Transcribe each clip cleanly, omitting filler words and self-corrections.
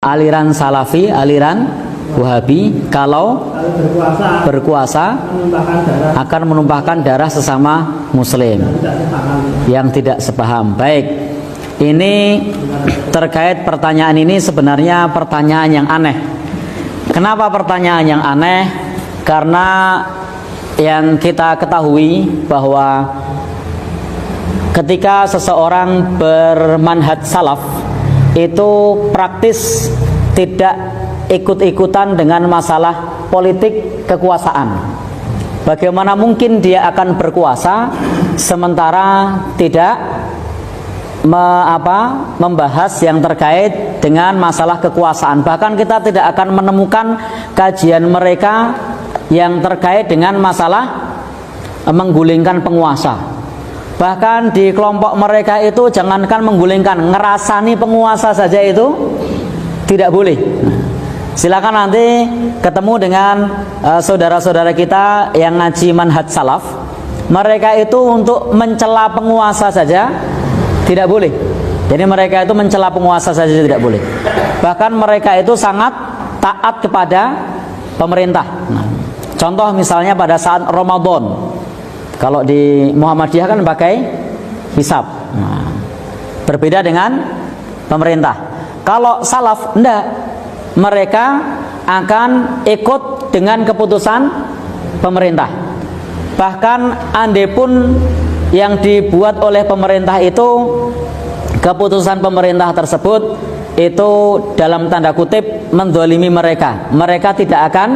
aliran Salafi, aliran Wahabi kalau berkuasa akan menumpahkan darah sesama Muslim yang tidak sepaham. Baik, ini terkait pertanyaan ini sebenarnya pertanyaan yang aneh. Kenapa pertanyaan yang aneh? Karena yang kita ketahui bahwa ketika seseorang bermanhaj salaf itu praktis tidak ikut-ikutan dengan masalah politik kekuasaan. Bagaimana mungkin dia akan berkuasa sementara tidak membahas yang terkait dengan masalah kekuasaan. Bahkan kita tidak akan menemukan kajian mereka yang terkait dengan masalah menggulingkan penguasa. Bahkan di kelompok mereka itu jangankan menggulingkan, ngerasani penguasa saja itu tidak boleh. Silakan nanti ketemu dengan saudara-saudara kita yang ngaji manhaj salaf. Mereka itu untuk mencela penguasa saja tidak boleh. Jadi mereka itu mencela penguasa saja tidak boleh. Bahkan mereka itu sangat taat kepada pemerintah. Contoh misalnya pada saat Ramadan. Kalau di Muhammadiyah kan pakai hisab. Berbeda dengan pemerintah. Kalau salaf enggak, mereka akan ikut dengan keputusan pemerintah. Bahkan andai pun yang dibuat oleh pemerintah itu, keputusan pemerintah tersebut itu dalam tanda kutip menzalimi mereka, mereka tidak akan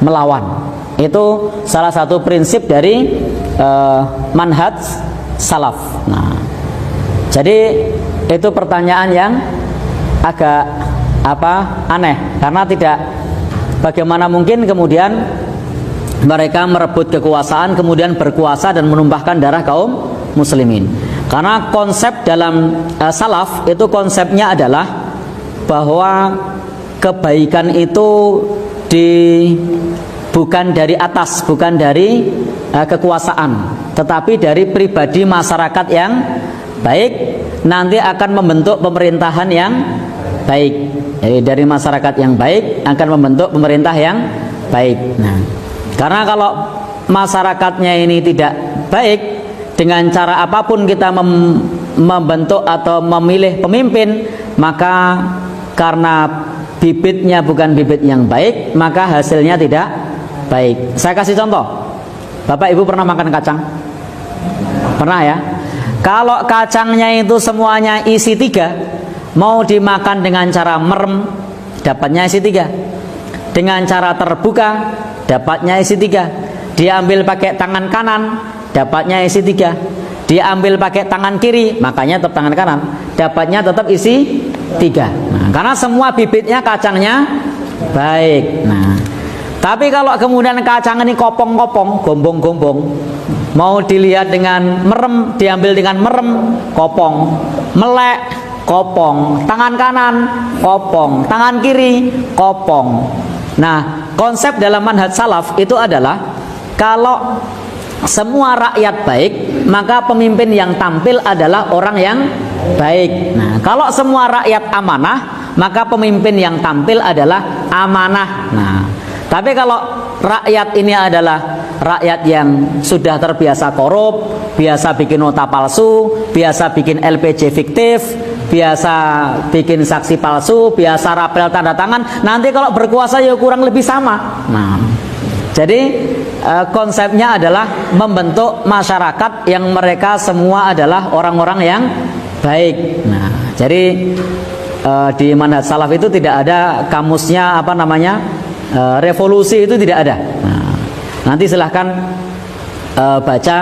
melawan. Itu salah satu prinsip dari manhaj salaf. Jadi itu pertanyaan yang agak aneh, karena tidak, bagaimana mungkin kemudian mereka merebut kekuasaan kemudian berkuasa dan menumpahkan darah kaum muslimin. Karena konsep dalam salaf itu konsepnya adalah bahwa kebaikan itu bukan dari atas, bukan dari kekuasaan, tetapi dari pribadi masyarakat yang baik nanti akan membentuk pemerintahan yang baik. Jadi dari masyarakat yang baik akan membentuk pemerintah yang baik. Karena kalau masyarakatnya ini tidak baik, dengan cara apapun kita membentuk atau memilih pemimpin, maka karena bibitnya bukan bibit yang baik, maka hasilnya tidak baik. Saya kasih contoh. Bapak Ibu pernah makan kacang? Pernah ya? Kalau kacangnya itu semuanya isi 3, mau dimakan dengan cara merem, dapatnya isi 3. Dengan cara terbuka, dapatnya isi 3. Diambil pakai tangan kanan, dapatnya isi 3. Diambil pakai tangan kiri, makanya tetap tangan kanan, dapatnya tetap isi 3. Karena semua bibitnya kacangnya baik. Tapi kalau kemudian kacang ini kopong-kopong, gombong-gombong, mau dilihat dengan merem, diambil dengan merem, kopong, melek, kopong, tangan kanan, kopong, tangan kiri, kopong. Nah, konsep dalam manhaj salaf itu adalah kalau semua rakyat baik, maka pemimpin yang tampil adalah orang yang baik. Nah, kalau semua rakyat amanah, maka pemimpin yang tampil adalah amanah. Tapi kalau rakyat ini adalah rakyat yang sudah terbiasa korup, biasa bikin nota palsu, biasa bikin LPG fiktif, biasa bikin saksi palsu, biasa rapel tanda tangan, nanti kalau berkuasa ya kurang lebih sama. Jadi konsepnya adalah membentuk masyarakat yang mereka semua adalah orang-orang yang baik. Jadi di manhaj salaf itu tidak ada kamusnya revolusi, itu tidak ada. Nanti silahkan baca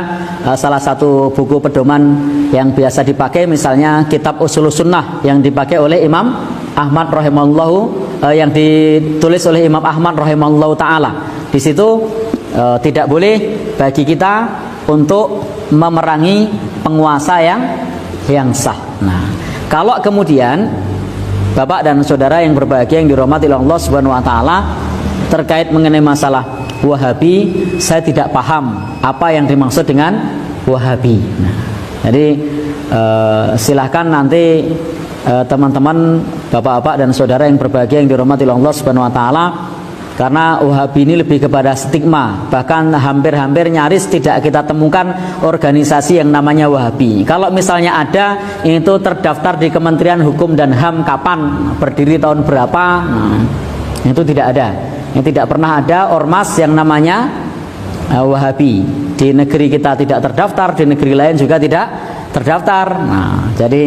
salah satu buku pedoman yang biasa dipakai, misalnya kitab Ushulus Sunnah yang dipakai oleh Imam Ahmad rahimahullahu, yang ditulis oleh Imam Ahmad rahimahullahu taala. Di situ tidak boleh bagi kita untuk memerangi penguasa yang sah. Kalau kemudian Bapak dan saudara yang berbahagia yang dirahmati oleh Allah Subhanahu wa taala, terkait mengenai masalah Wahabi, saya tidak paham apa yang dimaksud dengan Wahabi. Jadi silahkan nanti teman-teman Bapak-bapak dan saudara yang berbahagia yang dirahmati oleh Allah Subhanahu wa taala, karena Wahabi ini lebih kepada stigma, bahkan hampir-hampir nyaris tidak kita temukan organisasi yang namanya Wahabi. Kalau misalnya ada, itu terdaftar di Kementerian Hukum dan HAM kapan, berdiri tahun berapa, itu tidak ada. Yang tidak pernah ada ormas yang namanya Wahabi. Di negeri kita tidak terdaftar, di negeri lain juga tidak terdaftar. Nah, jadi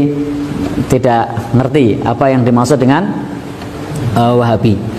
tidak ngerti apa yang dimaksud dengan Wahabi.